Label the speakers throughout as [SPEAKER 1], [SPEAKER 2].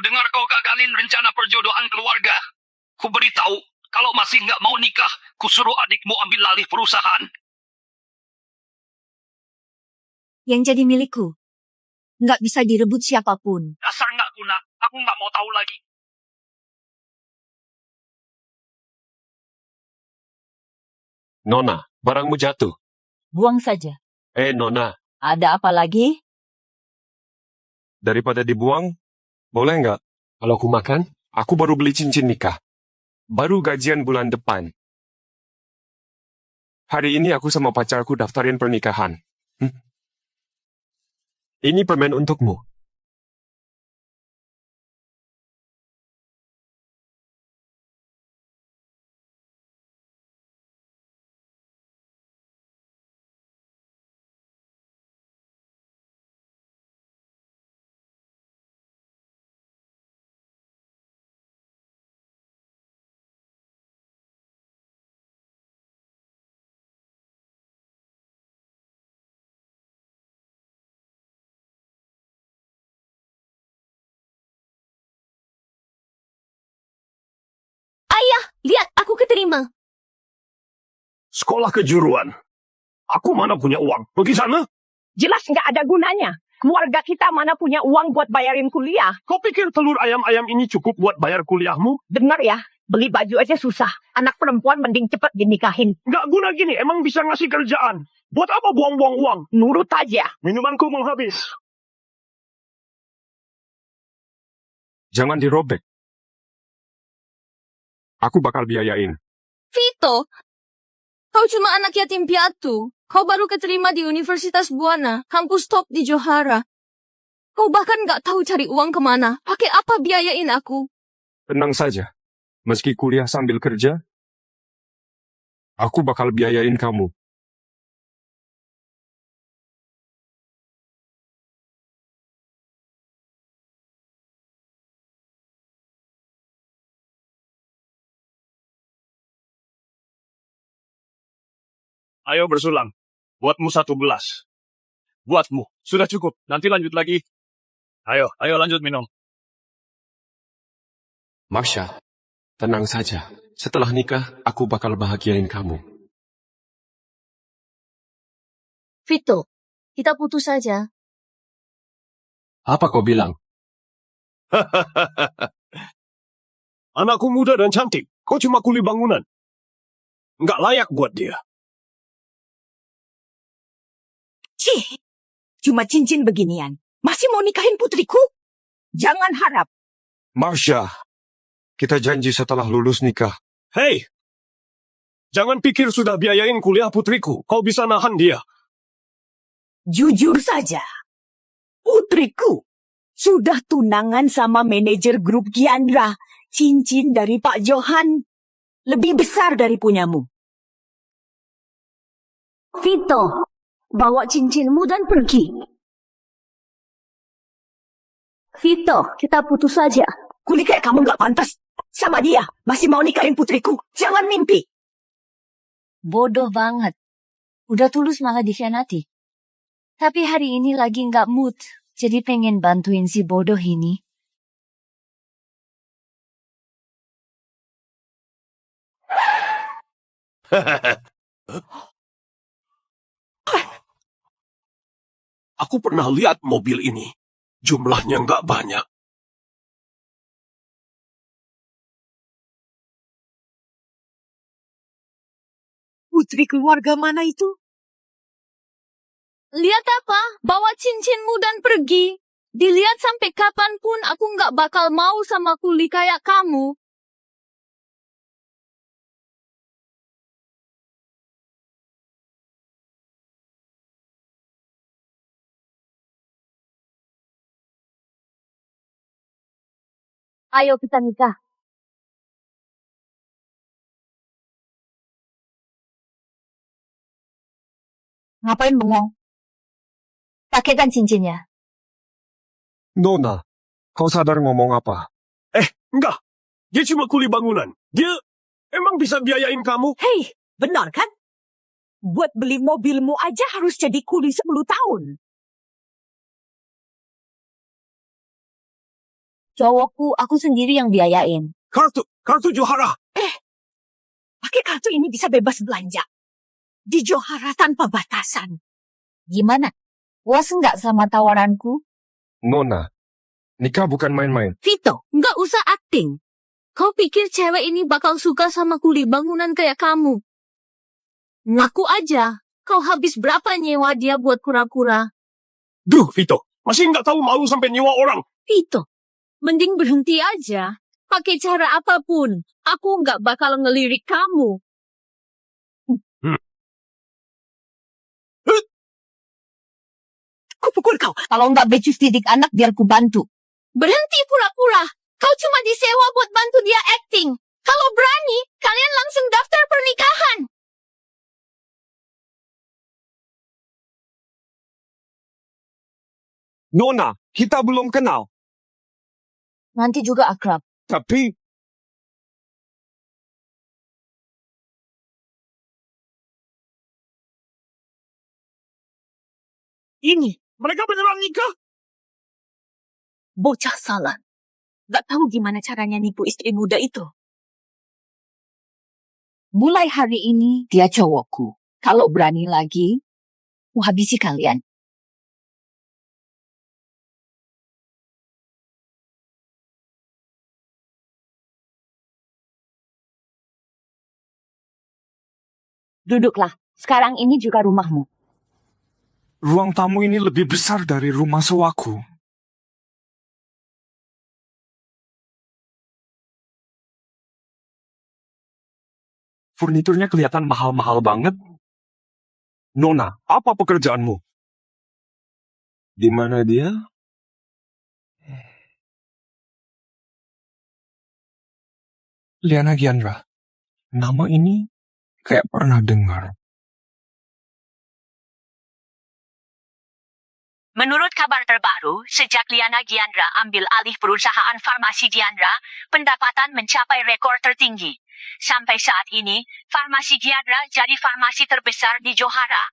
[SPEAKER 1] dengar kau gagalin rencana perjodohan keluarga. Ku beritahu, kalau masih nggak mau nikah, ku suruh adikmu ambil alih perusahaan.
[SPEAKER 2] Yang jadi milikku. Nggak bisa direbut siapapun.
[SPEAKER 1] Dasar nggak guna, aku nggak mau tahu lagi.
[SPEAKER 3] Nona, barangmu jatuh.
[SPEAKER 4] Buang saja.
[SPEAKER 3] Nona.
[SPEAKER 4] Ada apa lagi?
[SPEAKER 3] Daripada dibuang, boleh nggak? Kalau aku makan, aku baru beli cincin nikah. Baru gajian bulan depan. Hari ini aku sama pacarku daftarin pernikahan. Ini permen untukmu.
[SPEAKER 2] Ayah, lihat aku keterima.
[SPEAKER 5] Sekolah kejuruan. Aku mana punya uang? Pergi sana.
[SPEAKER 6] Jelas nggak ada gunanya. Keluarga kita mana punya uang buat bayarin kuliah.
[SPEAKER 5] Kau pikir telur ayam-ayam ini cukup buat bayar kuliahmu?
[SPEAKER 6] Dengar ya, beli baju aja susah. Anak perempuan mending cepet dinikahin.
[SPEAKER 5] Nggak guna gini, emang bisa ngasih kerjaan. Buat apa buang-buang uang?
[SPEAKER 6] Nurut aja.
[SPEAKER 5] Minumanku mau habis.
[SPEAKER 3] Jangan dirobek. Aku bakal biayain.
[SPEAKER 2] Vito, kau cuma anak yatim piatu. Kau baru keterima di Universitas Buana, kampus top di Johara. Kau bahkan nggak tahu cari uang kemana. Pakai apa biayain aku?
[SPEAKER 3] Tenang saja. Meski kuliah sambil kerja, aku bakal biayain kamu.
[SPEAKER 5] Ayo bersulang. Buatmu 11. Buatmu. Sudah cukup. Nanti lanjut lagi. Ayo lanjut minum.
[SPEAKER 3] Marsha, tenang saja. Setelah nikah, aku bakal bahagiain kamu.
[SPEAKER 2] Vito, kita putus saja.
[SPEAKER 3] Apa kau bilang?
[SPEAKER 5] Anakku muda dan cantik. Kau cuma kuli bangunan. Nggak layak buat dia.
[SPEAKER 6] Cih, cuma cincin beginian. Masih mau nikahin putriku? Jangan harap.
[SPEAKER 3] Marsha, kita janji setelah lulus nikah.
[SPEAKER 5] Hei! Jangan pikir sudah biayain kuliah putriku. Kau bisa nahan dia.
[SPEAKER 6] Jujur saja. Putriku sudah tunangan sama manajer grup Giandra. Cincin dari Pak Johan lebih besar dari punyamu.
[SPEAKER 2] Vito, bawa cincinmu dan pergi. Vito, kita putus saja.
[SPEAKER 6] Kuli kayak kamu nggak pantas sama dia. Masih mau nikahin putriku. Jangan mimpi.
[SPEAKER 2] Bodoh banget. Udah tulus malah dikhianati. Tapi hari ini lagi nggak mood. Jadi pengen bantuin si bodoh ini.
[SPEAKER 5] Aku pernah lihat mobil ini. Jumlahnya nggak banyak.
[SPEAKER 6] Putri keluarga mana itu?
[SPEAKER 2] Lihat apa? Bawa cincinmu dan pergi. Dilihat sampai kapanpun aku nggak bakal mau sama kuli kayak kamu. Ayo kita nikah. Ngapain bengong? Pakaikan cincinnya.
[SPEAKER 3] Nona, kau sadar ngomong apa?
[SPEAKER 5] Enggak. Dia cuma kuli bangunan. Dia emang bisa biayain kamu?
[SPEAKER 6] Hei, benar kan? Buat beli mobilmu aja harus jadi kuli 10 tahun.
[SPEAKER 4] Cowokku, aku sendiri yang biayain.
[SPEAKER 3] Kartu Johara.
[SPEAKER 6] Pakai kartu ini bisa bebas belanja. Di Johara tanpa batasan.
[SPEAKER 4] Gimana? Puas nggak sama tawaranku?
[SPEAKER 3] Nona, nikah bukan main-main.
[SPEAKER 2] Vito, nggak usah acting. Kau pikir cewek ini bakal suka sama kuli bangunan kayak kamu? Ngaku aja, kau habis berapa nyewa dia buat kura-kura?
[SPEAKER 5] Duh, Vito. Masih nggak tahu malu sampai nyewa orang.
[SPEAKER 2] Vito, mending berhenti aja. Pakai cara apapun, aku nggak bakal ngelirik kamu.
[SPEAKER 6] Ku pukul kau.
[SPEAKER 4] Kalau nggak becus didik anak, biar ku bantu.
[SPEAKER 2] Berhenti pura-pura. Kau cuma disewa buat bantu dia acting. Kalau berani, kalian langsung daftar pernikahan.
[SPEAKER 3] Nona, kita belum kenal.
[SPEAKER 4] Nanti juga akrab.
[SPEAKER 3] Tapi
[SPEAKER 5] Ini, mereka beneran nikah?
[SPEAKER 6] Bocah salah. Gak tahu gimana caranya nipu istri muda itu.
[SPEAKER 4] Mulai hari ini, dia cowokku. Kalau berani lagi, ku habisi kalian. Duduklah. Sekarang ini juga rumahmu.
[SPEAKER 3] ruang tamu ini lebih besar dari rumah sewaku. Furniturnya kelihatan mahal-mahal banget. Nona, apa pekerjaanmu? Di mana dia? Liana Giandra. Nama ini kayak pernah dengar.
[SPEAKER 7] Menurut kabar terbaru, sejak Liana Giandra ambil alih perusahaan farmasi Giandra, pendapatan mencapai rekor tertinggi. Sampai saat ini, farmasi Giandra jadi farmasi terbesar di Johara.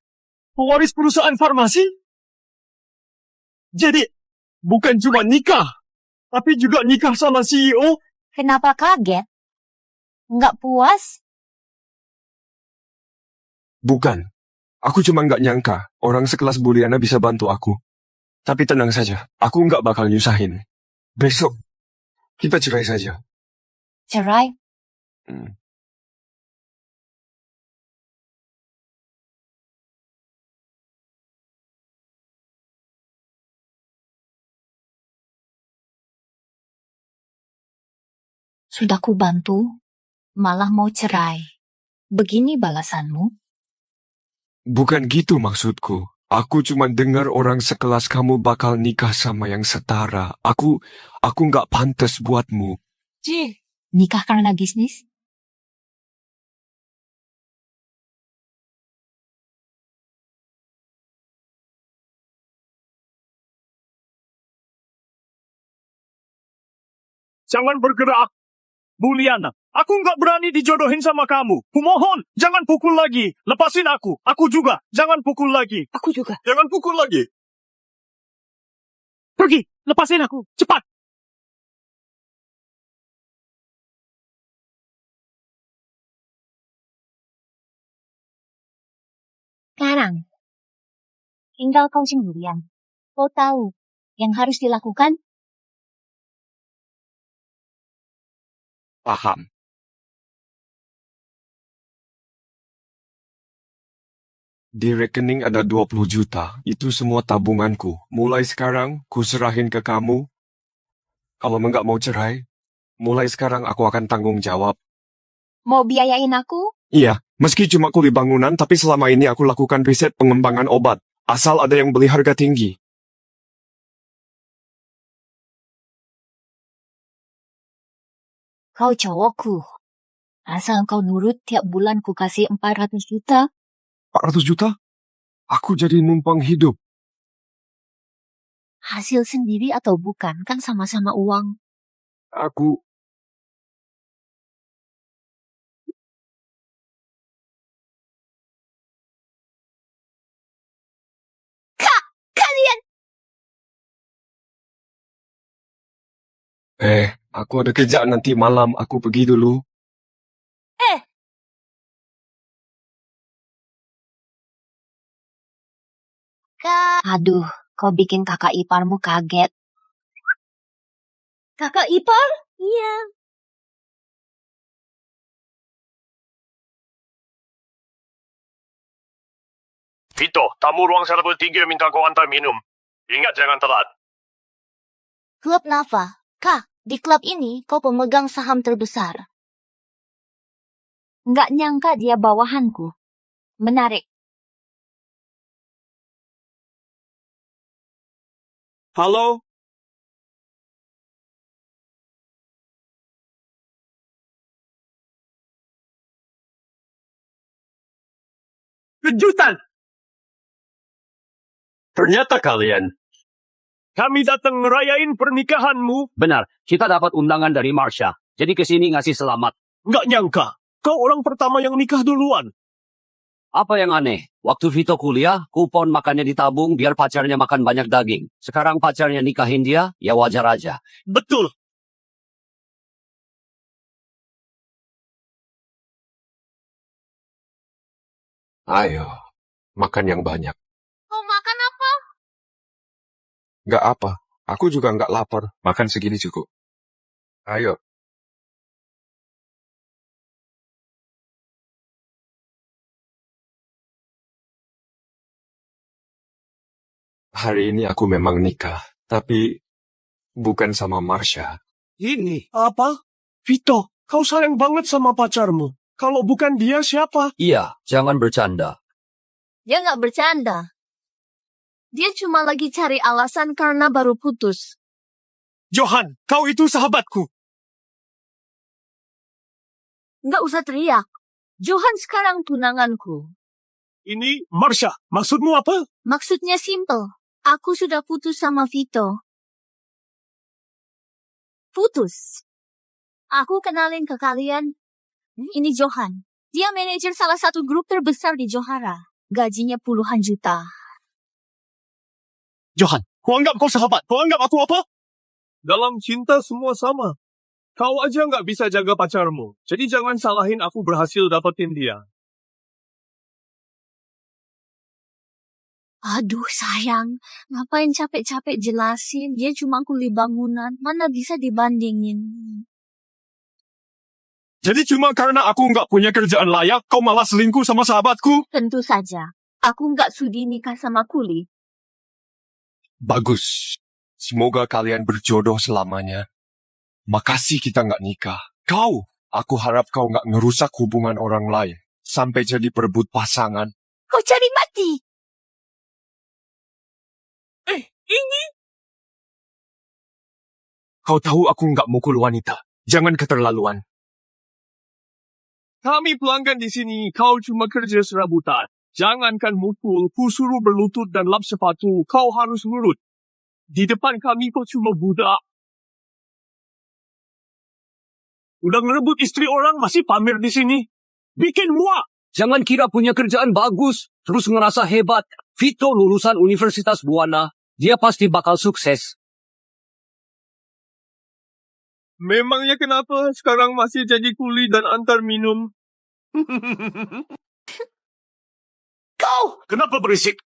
[SPEAKER 5] Pewaris perusahaan farmasi? Jadi, bukan cuma nikah, tapi juga nikah sama CEO?
[SPEAKER 4] Kenapa kaget? Nggak puas?
[SPEAKER 3] Bukan. Aku cuma nggak nyangka orang sekelas Bu Liana bisa bantu aku. Tapi tenang saja, aku nggak bakal nyusahin. Besok, kita cerai saja.
[SPEAKER 4] Cerai? Sudah ku bantu, malah mau cerai. Begini balasanmu?
[SPEAKER 3] Bukan gitu maksudku. Aku cuma dengar orang sekelas kamu bakal nikah sama yang setara. Aku nggak pantas buatmu.
[SPEAKER 4] Nikah karena bisnis?
[SPEAKER 5] Jangan bergerak. Bu Liana, aku nggak berani dijodohin sama kamu. Kumohon, jangan pukul lagi. Lepasin aku. Aku juga. Jangan pukul lagi.
[SPEAKER 6] Aku juga.
[SPEAKER 5] Jangan pukul lagi. Pergi, lepasin aku. Cepat.
[SPEAKER 4] Sekarang, tinggal kau sendirian. Kau tahu yang harus dilakukan?
[SPEAKER 3] Paham. Di rekening ada 20 juta. Itu semua tabunganku. Mulai sekarang, ku serahin ke kamu. Kalau nggak mau cerai, mulai sekarang aku akan tanggung jawab.
[SPEAKER 4] Mau biayain aku?
[SPEAKER 3] Iya, meski cuma kuli bangunan, tapi selama ini aku lakukan riset pengembangan obat. Asal ada yang beli harga tinggi.
[SPEAKER 4] Kau cowokku. Asal kau nurut, tiap bulan ku kasih 400 juta.
[SPEAKER 3] 400 juta? Aku jadi numpang hidup.
[SPEAKER 4] Hasil sendiri atau bukan, kan sama-sama uang.
[SPEAKER 3] Aku...
[SPEAKER 2] Kalian!
[SPEAKER 3] Aku ada kerjaan nanti malam. Aku pergi dulu.
[SPEAKER 4] Aduh, kau bikin kakak iparmu kaget.
[SPEAKER 2] Kakak ipar? Iya.
[SPEAKER 5] Vito, tamu ruang level 3 minta kau antar minum. Ingat jangan telat.
[SPEAKER 2] Klub Nava. Kak, di klub ini kau pemegang saham terbesar.
[SPEAKER 4] Nggak nyangka dia bawahanku. Menarik.
[SPEAKER 5] Halo? Kejutan! Ternyata kalian. Kami datang ngerayain pernikahanmu.
[SPEAKER 1] Benar, kita dapat undangan dari Marsha. Jadi kesini ngasih selamat.
[SPEAKER 5] Nggak nyangka. Kau orang pertama yang nikah duluan.
[SPEAKER 1] Apa yang aneh? Waktu Vito kuliah, kupon makannya ditabung biar pacarnya makan banyak daging. Sekarang pacarnya nikahin dia, ya wajar aja.
[SPEAKER 5] Betul.
[SPEAKER 3] Ayo, makan yang banyak.
[SPEAKER 2] Kau makan apa?
[SPEAKER 3] Nggak apa. Aku juga nggak lapar. Makan segini cukup. Ayo. Hari ini aku memang nikah, tapi bukan sama Marsha.
[SPEAKER 5] Ini apa? Vito, kau sayang banget sama pacarmu. Kalau bukan dia, siapa?
[SPEAKER 1] Iya, jangan bercanda.
[SPEAKER 2] Dia nggak bercanda. Dia cuma lagi cari alasan karena baru putus.
[SPEAKER 5] Johan, kau itu sahabatku.
[SPEAKER 2] Nggak usah teriak. Johan sekarang tunanganku.
[SPEAKER 5] Ini Marsha, maksudmu apa?
[SPEAKER 2] Maksudnya simple. Aku sudah putus sama Vito. Putus. Aku kenalin ke kalian. Ini Johan. Dia manajer salah satu grup terbesar di Johara. Gajinya puluhan juta.
[SPEAKER 5] Johan, kau anggap kau sahabat. Kau anggap aku apa? Dalam cinta semua sama. Kau aja nggak bisa jaga pacarmu. Jadi jangan salahin aku berhasil dapetin dia.
[SPEAKER 2] Aduh sayang, ngapain capek-capek jelasin? Dia cuma kuli bangunan, mana bisa dibandingin.
[SPEAKER 5] Jadi cuma karena aku nggak punya kerjaan layak, kau malah selingkuh sama sahabatku?
[SPEAKER 2] Tentu saja, aku nggak sudi nikah sama kuli.
[SPEAKER 3] Bagus. Semoga kalian berjodoh selamanya. Makasih kita nggak nikah. Aku harap kau nggak ngerusak hubungan orang lain. Sampai jadi perebut pasangan.
[SPEAKER 2] Kau cari mati.
[SPEAKER 5] Ini?
[SPEAKER 3] Kau tahu aku nggak mukul wanita. Jangan keterlaluan.
[SPEAKER 5] Kami pelanggan di sini, kau cuma kerja serabutan. Jangankan mukul, ku suruh berlutut dan lap sepatu, kau harus nurut. Di depan kami kau cuma budak. Udah ngerebut istri orang, masih pamer di sini. Bikin muak.
[SPEAKER 1] Jangan kira punya kerjaan bagus, terus ngerasa hebat. Vito lulusan Universitas Buana. Dia pasti bakal sukses.
[SPEAKER 5] Memangnya kenapa sekarang masih jadi kuli dan antar minum? Kau! Kenapa berisik?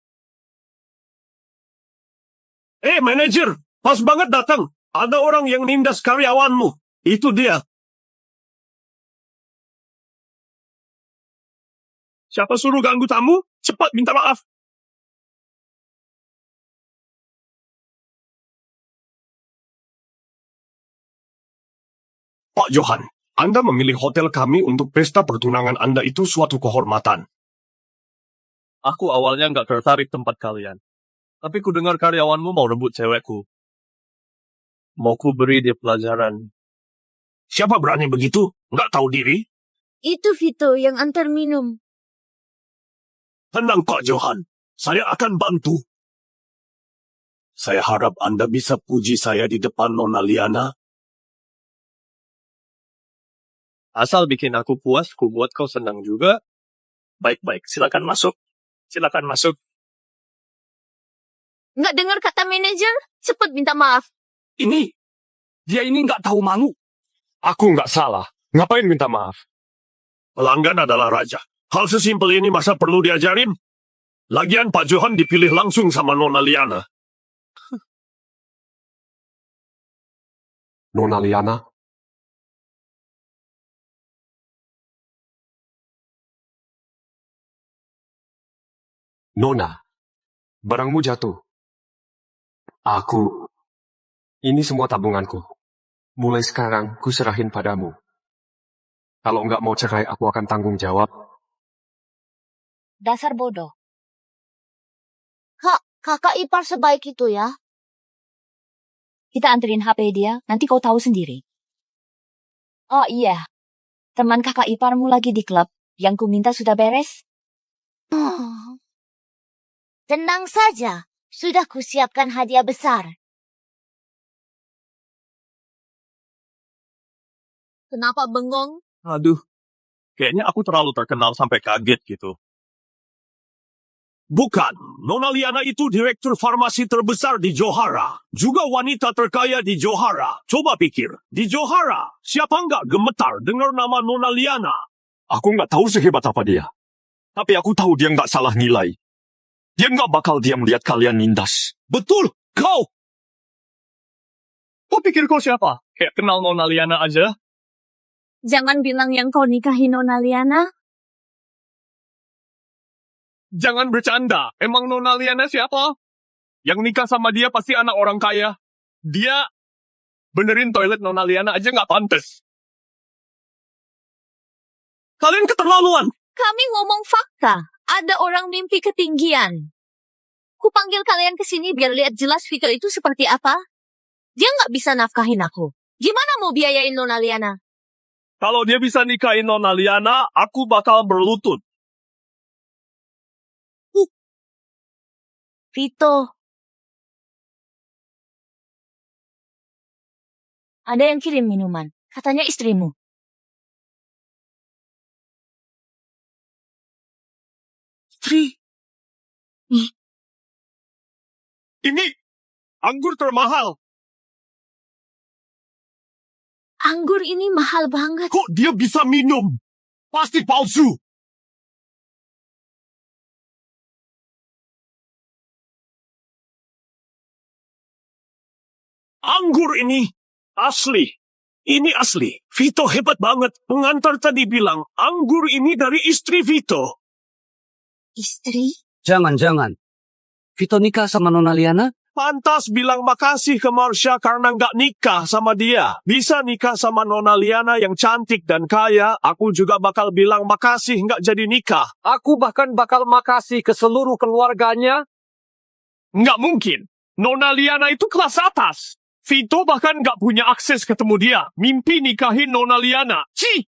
[SPEAKER 5] Manajer! Pas banget datang. Ada orang yang nindas karyawanmu. Itu dia. Siapa suruh ganggu tamu? Cepat minta maaf. Pak Johan, Anda memilih hotel kami untuk pesta pertunangan Anda itu suatu kehormatan. Aku awalnya nggak tertarik tempat kalian. Tapi ku dengar karyawanmu mau rebut cewekku. Mau ku beri dia pelajaran. Siapa berani begitu? Nggak tahu diri?
[SPEAKER 2] Itu Vito yang antar minum.
[SPEAKER 5] Tenang Pak Johan, saya akan bantu. Saya harap Anda bisa puji saya di depan Nona Liana. Asal bikin aku puas, ku buat kau senang juga. Baik-baik, silakan masuk. Silakan masuk.
[SPEAKER 2] Nggak dengar kata manajer? Cepet minta maaf.
[SPEAKER 5] Ini
[SPEAKER 1] Dia ini nggak tahu malu.
[SPEAKER 3] Aku nggak salah. Ngapain minta maaf?
[SPEAKER 5] Pelanggan adalah raja. Hal sesimpel ini masa perlu diajarin? Lagian Pak Johan dipilih langsung sama Nona Liana.
[SPEAKER 3] Nona Liana? Nona, barangmu jatuh. Ini semua tabunganku. Mulai sekarang, ku serahin padamu. Kalau nggak mau cerai, aku akan tanggung jawab.
[SPEAKER 4] Dasar bodoh.
[SPEAKER 2] Kak, kakak ipar sebaik itu ya?
[SPEAKER 4] Kita anterin HP dia, nanti kau tahu sendiri. Oh iya, teman kakak iparmu lagi di klub. Yang ku minta sudah beres?
[SPEAKER 2] Tenang saja, sudah kusiapkan hadiah besar. Kenapa bengong?
[SPEAKER 5] Aduh, kayaknya aku terlalu terkenal sampai kaget gitu. Bukan, Nona Liana itu direktur farmasi terbesar di Johara. Juga wanita terkaya di Johara. Coba pikir, di Johara, siapa nggak gemetar dengar nama Nona Liana?
[SPEAKER 3] Aku nggak tahu sehebat apa dia. Tapi aku tahu dia nggak salah nilai. Dia nggak bakal diam lihat kalian nindas.
[SPEAKER 5] Betul, kau! Kau pikir kau siapa? Kayak kenal Nona Liana aja?
[SPEAKER 2] Jangan bilang yang kau nikahi Nona Liana.
[SPEAKER 5] Jangan bercanda. Emang Nona Liana siapa? Yang nikah sama dia pasti anak orang kaya. Dia benerin toilet Nona Liana aja nggak pantas. Kalian keterlaluan.
[SPEAKER 2] Kami ngomong fakta. Ada orang mimpi ketinggian. Ku panggil kalian ke sini biar lihat jelas Vito itu seperti apa. Dia nggak bisa nafkahin aku. Gimana mau biayain Nona Liana?
[SPEAKER 5] Kalau dia bisa nikahin Nona Liana, aku bakal berlutut.
[SPEAKER 2] Vito. Ada yang kirim minuman. Katanya istrimu.
[SPEAKER 5] Istri? Ini anggur termahal.
[SPEAKER 2] Anggur ini mahal banget.
[SPEAKER 5] Kok dia bisa minum? Pasti palsu. Anggur ini asli. Ini asli. Vito hebat banget. Pengantar tadi bilang, anggur ini dari istri Vito.
[SPEAKER 2] Istri?
[SPEAKER 1] Jangan. Vito nikah sama Nona Liana?
[SPEAKER 5] Pantas bilang makasih ke Marsha karena nggak nikah sama dia. Bisa nikah sama Nona Liana yang cantik dan kaya, aku juga bakal bilang makasih nggak jadi nikah.
[SPEAKER 1] Aku bahkan bakal makasih ke seluruh keluarganya.
[SPEAKER 5] Nggak mungkin. Nona Liana itu kelas atas. Vito bahkan nggak punya akses ketemu dia. Mimpi nikahin Nona Liana. Cih!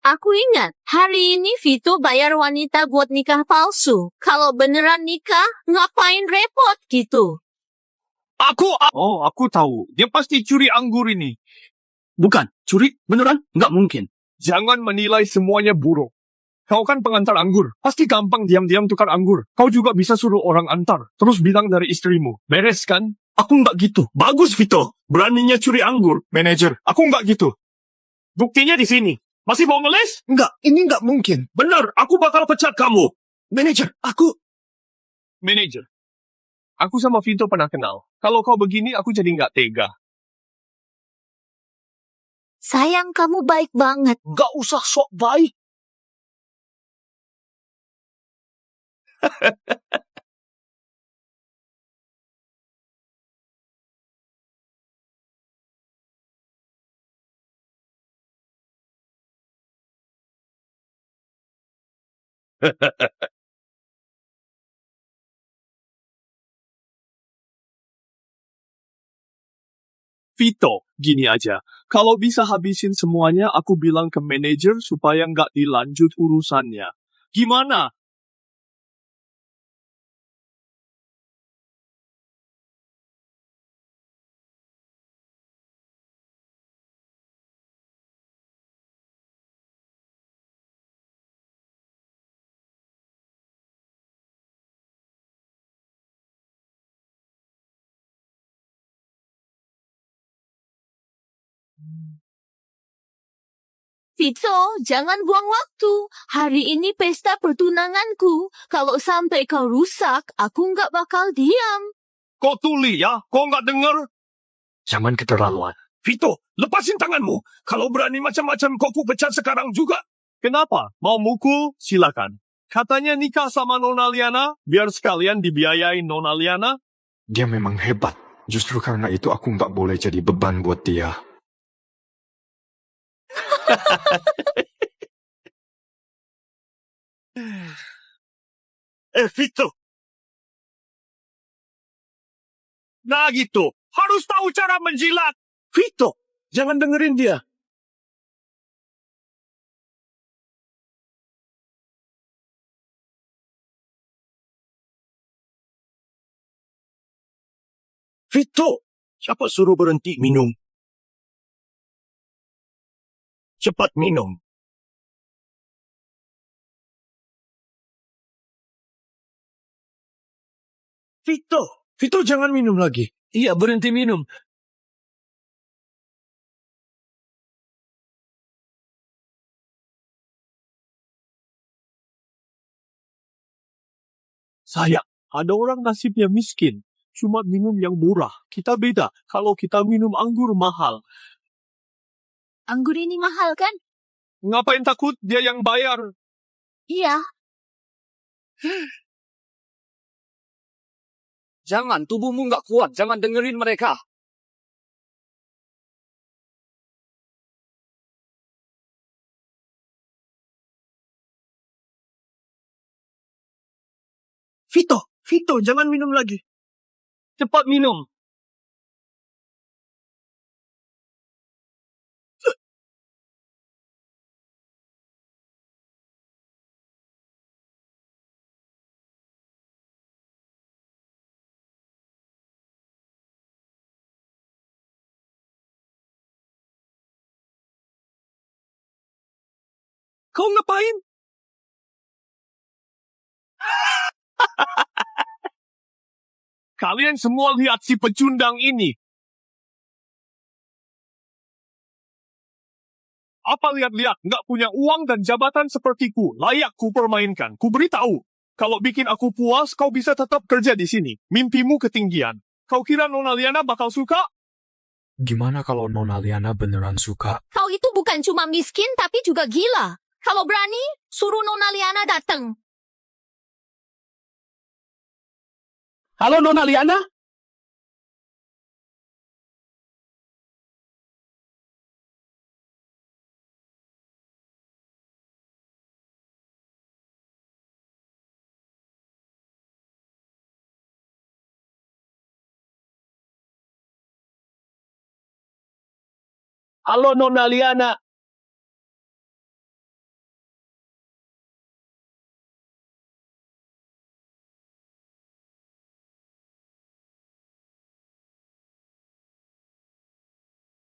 [SPEAKER 2] Aku ingat, hari ini Vito bayar wanita buat nikah palsu. Kalau beneran nikah, ngapain repot gitu?
[SPEAKER 5] Aku tahu. Dia pasti curi anggur ini. Bukan, curi beneran? Nggak mungkin. Jangan menilai semuanya buruk. Kau kan pengantar anggur. Pasti gampang diam-diam tukar anggur. Kau juga bisa suruh orang antar. Terus bilang dari istrimu. Beres kan? Aku nggak gitu. Bagus, Vito. Beraninya curi anggur.
[SPEAKER 3] Manajer, aku nggak gitu.
[SPEAKER 5] Buktinya di sini. Masih mau ngeles?
[SPEAKER 3] Nggak, ini nggak mungkin.
[SPEAKER 5] Benar, aku bakal pecat kamu.
[SPEAKER 3] Manajer, aku...
[SPEAKER 5] Manager. Aku sama Vito pernah kenal. Kalau kau begini, aku jadi nggak tega.
[SPEAKER 2] Sayang, kamu baik banget.
[SPEAKER 5] Nggak usah sok baik. Vito, gini aja. Kalau bisa habisin semuanya, aku bilang ke manajer supaya nggak dilanjut urusannya. Gimana?
[SPEAKER 2] Vito, jangan buang waktu. Hari ini pesta pertunanganku. Kalau sampai kau rusak, aku nggak bakal diam.
[SPEAKER 5] Kau tuli ya? Kau nggak dengar?
[SPEAKER 3] Jangan keterlaluan.
[SPEAKER 5] Vito, lepasin tanganmu. Kalau berani macam-macam kau ku pecat sekarang juga. Kenapa? Mau mukul? Silakan. Katanya nikah sama Nona Liana, biar sekalian dibiayai Nona Liana.
[SPEAKER 3] Dia memang hebat. Justru karena itu aku nggak boleh jadi beban buat dia.
[SPEAKER 5] Vito. Nah gitu. Harus tahu cara menjilat. Vito, jangan dengerin dia. Vito, siapa suruh berhenti minum? Cepat minum. Vito jangan minum lagi. Iya, berhenti minum. Sayang, ada orang nasibnya miskin. Cuma minum yang murah. Kita beda. Kalau kita minum anggur mahal.
[SPEAKER 2] Anggur ini mahal kan?
[SPEAKER 5] Ngapain takut? Dia yang bayar.
[SPEAKER 2] Iya.
[SPEAKER 1] Jangan, tubuhmu nggak kuat. Jangan dengerin mereka.
[SPEAKER 5] Vito, jangan minum lagi. Cepat minum. Kau ngapain? Kalian semua lihat si pecundang ini. Apa lihat-lihat, nggak punya uang dan jabatan sepertiku, layak ku permainkan. Ku beritahu, kalau bikin aku puas, kau bisa tetap kerja di sini. Mimpimu ketinggian. Kau kira Nona Liana bakal suka?
[SPEAKER 3] Gimana kalau Nona Liana beneran suka?
[SPEAKER 2] Kau itu bukan cuma miskin, tapi juga gila. Kalau berani, suruh Nona Liana datang.
[SPEAKER 1] Halo, Nona Liana?
[SPEAKER 5] Halo Nona Liana.